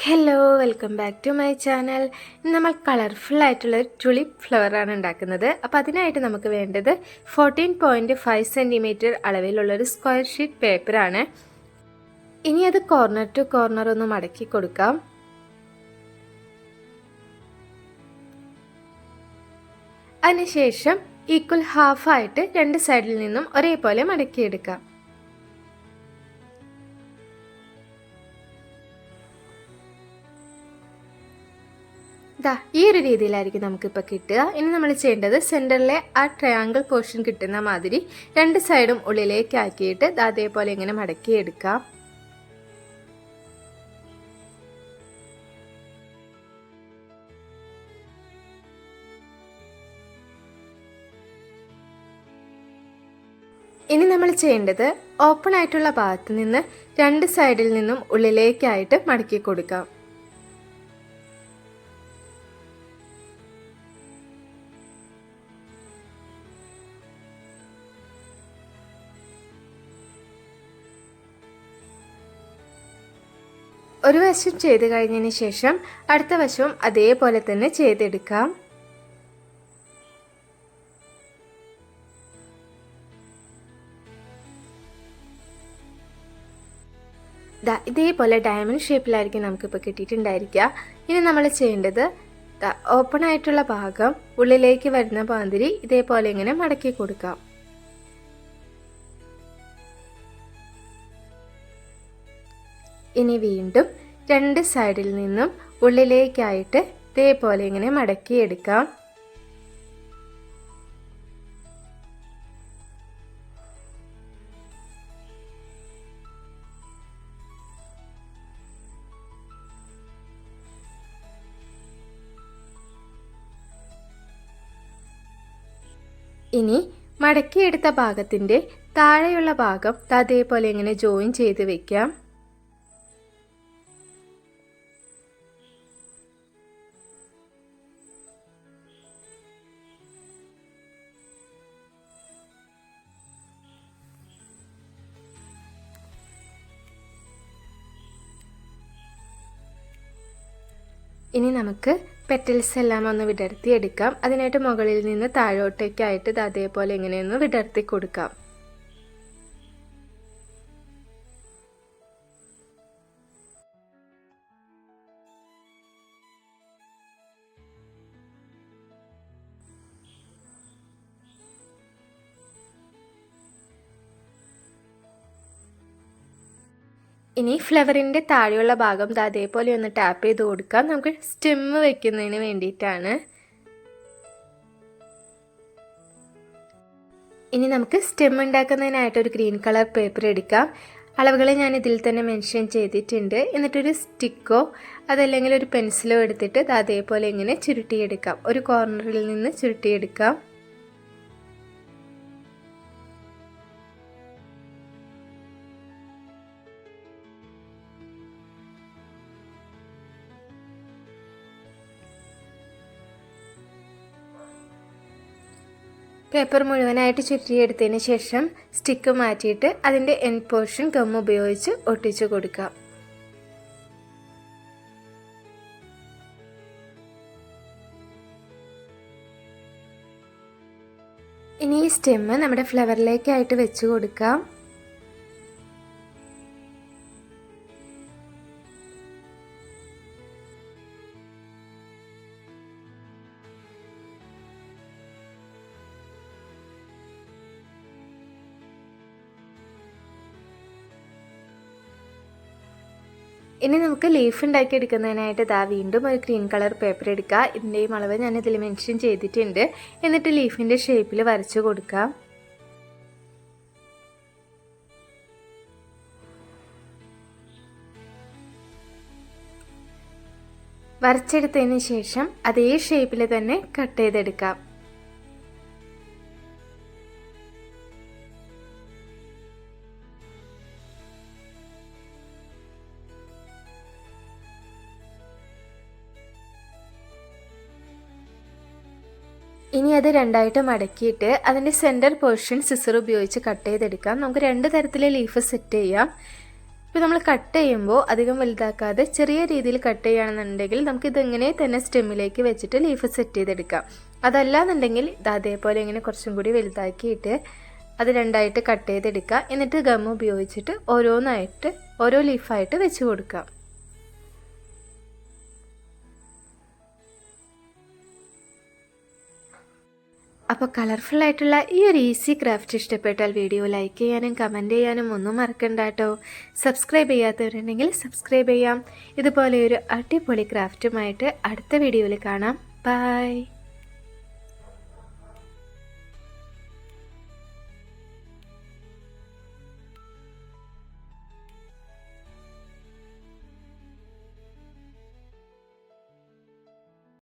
Hello, welcome back to my channel. നമ്മൾ colourful ആയിട്ടുള്ള tulip ഫ്ലവറാണ് ഉണ്ടാക്കുന്നത്. അപ്പോൾ അതിനായിട്ട് നമുക്ക് വേണ്ടത് 14.5 സെൻറ്റിമീറ്റർ അളവിലുള്ളൊരു സ്ക്വയർ ഷീറ്റ് പേപ്പറാണ്. ഇനി അത് കോർണർ ടു കോർണർ ഒന്ന് മടക്കി കൊടുക്കാം. അതിനുശേഷം ഈക്വൽ ഹാഫായിട്ട് രണ്ട് സൈഡിൽ നിന്നും ഒരേപോലെ മടക്കിയെടുക്കാം. ഈ ഒരു രീതിയിലായിരിക്കും നമുക്കിപ്പോൾ കിട്ടുക. ഇനി നമ്മൾ ചെയ്യേണ്ടത് സെൻറ്ററിലെ ആ ട്രയാങ്കിൾ പോർഷൻ കിട്ടുന്ന മാതിരി രണ്ട് സൈഡും ഉള്ളിലേക്ക് ആക്കിയിട്ട് അതേപോലെ ഇങ്ങനെ മടക്കിയെടുക്കാം. ഇനി നമ്മൾ ചെയ്യേണ്ടത് ഓപ്പൺ ആയിട്ടുള്ള ഭാഗത്ത് നിന്ന് രണ്ട് സൈഡിൽ നിന്നും ഉള്ളിലേക്കായിട്ട് മടക്കി കൊടുക്കാം. ഒരു വശം ചെയ്ത് കഴിഞ്ഞതിന് ശേഷം അടുത്ത വശവും അതേപോലെ തന്നെ ചെയ്തെടുക്കാം. ഇതേപോലെ ഡയമണ്ട് ഷേപ്പിലായിരിക്കും നമുക്കിപ്പോൾ കിട്ടിയിട്ടുണ്ടായിരിക്കുക. ഇനി നമ്മൾ ചെയ്യേണ്ടത് ഓപ്പൺ ആയിട്ടുള്ള ഭാഗം ഉള്ളിലേക്ക് വരുന്ന മാതിരി ഇതേപോലെ ഇങ്ങനെ മടക്കി കൊടുക്കാം. ഇനി വീണ്ടും രണ്ട് സൈഡിൽ നിന്നും ഉള്ളിലേക്കായിട്ട് ഇതേപോലെ ഇങ്ങനെ മടക്കിയെടുക്കാം. ഇനി മടക്കിയെടുത്ത ഭാഗത്തിൻ്റെ താഴെയുള്ള ഭാഗം അതേപോലെ ഇങ്ങനെ ജോയിൻ ചെയ്ത് വെക്കാം. ഇനി നമുക്ക് പെറ്റൽസ് എല്ലാം ഒന്ന് വിടർത്തി എടുക്കാം. അതിനായിട്ട് മുകളിൽ നിന്ന് താഴോട്ടേക്കായിട്ട് അതേപോലെ ഇങ്ങനെയൊന്ന് വിടർത്തി കൊടുക്കാം. ഇനി ഫ്ലവറിൻ്റെ താഴെയുള്ള ഭാഗം അതേപോലെ ഒന്ന് ടാപ്പ് ചെയ്ത് കൊടുക്കാം. നമുക്ക് സ്റ്റെം വെക്കുന്നതിന് വേണ്ടിയിട്ടാണ്. ഇനി നമുക്ക് സ്റ്റെം ഉണ്ടാക്കുന്നതിനായിട്ട് ഒരു ഗ്രീൻ കളർ പേപ്പർ എടുക്കാം. അളവുകൾ ഞാൻ ഇതിൽ തന്നെ മെൻഷൻ ചെയ്തിട്ടുണ്ട്. എന്നിട്ടൊരു സ്റ്റിക്കോ അതല്ലെങ്കിൽ ഒരു പെൻസിലോ എടുത്തിട്ട് അതേപോലെ ഇങ്ങനെ ചുരുട്ടിയെടുക്കാം. ഒരു കോർണറിൽ നിന്ന് ചുരുട്ടിയെടുക്കാം. പേപ്പർ മുഴുവനായിട്ട് ചുറ്റിയെടുത്തതിന് ശേഷം സ്റ്റിക്ക് മാറ്റിയിട്ട് അതിൻ്റെ എൻഡ് പോർഷൻ ഗം ഉപയോഗിച്ച് ഒട്ടിച്ചു കൊടുക്കാം. ഇനി ഈ സ്റ്റെം നമ്മുടെ ഫ്ലവറിലേക്കായിട്ട് വെച്ച് കൊടുക്കാം. ഇനി നമുക്ക് ലീഫ് ഉണ്ടാക്കി എടുക്കുന്നതിനായിട്ട് വീണ്ടും ഒരു ഗ്രീൻ കളർ പേപ്പർ എടുക്കുക. ഇതിൻ്റെയും അളവ് ഞാൻ ഇതിൽ മെൻഷൻ ചെയ്തിട്ടുണ്ട്. എന്നിട്ട് ലീഫിൻ്റെ ഷേപ്പിൽ വരച്ചു കൊടുക്കാം. വരച്ചെടുത്തതിന് ശേഷം അതേ ഷേപ്പിൽ തന്നെ കട്ട് ചെയ്തെടുക്കാം. ഇനി അത് രണ്ടായിട്ട് മടക്കിയിട്ട് അതിൻ്റെ സെൻറ്റർ പോർഷൻ സിസർ ഉപയോഗിച്ച് കട്ട് ചെയ്തെടുക്കാം. നമുക്ക് രണ്ട് തരത്തിലെ ലീഫ് സെറ്റ് ചെയ്യാം. ഇപ്പോൾ നമ്മൾ കട്ട് ചെയ്യുമ്പോൾ അധികം വലുതാക്കാതെ ചെറിയ രീതിയിൽ കട്ട് ചെയ്യുകയാണെന്നുണ്ടെങ്കിൽ നമുക്കിതെങ്ങനെ തന്നെ സ്റ്റെമ്മിലേക്ക് വെച്ചിട്ട് ലീഫ് സെറ്റ് ചെയ്തെടുക്കാം. അതല്ലാന്നുണ്ടെങ്കിൽ ഇത് അതേപോലെ ഇങ്ങനെ കുറച്ചും കൂടി വലുതാക്കിയിട്ട് അത് രണ്ടായിട്ട് കട്ട് ചെയ്തെടുക്കുക. എന്നിട്ട് ഗം ഉപയോഗിച്ചിട്ട് ഓരോന്നായിട്ട് ഓരോ ലീഫായിട്ട് വെച്ച് കൊടുക്കാം. അപ്പോൾ കളർഫുള്ളായിട്ടുള്ള ഈ ഒരു ഈസി ക്രാഫ്റ്റ് ഇഷ്ടപ്പെട്ടാൽ വീഡിയോ ലൈക്ക് ചെയ്യാനും കമൻറ്റ് ചെയ്യാനും ഒന്നും മറക്കണ്ട കേട്ടോ. സബ്സ്ക്രൈബ് ചെയ്യാത്തവരുണ്ടെങ്കിൽ സബ്സ്ക്രൈബ് ചെയ്യാം. ഇതുപോലെ ഒരു അടിപൊളി ക്രാഫ്റ്റുമായിട്ട് അടുത്ത വീഡിയോയിൽ കാണാം. ബൈ.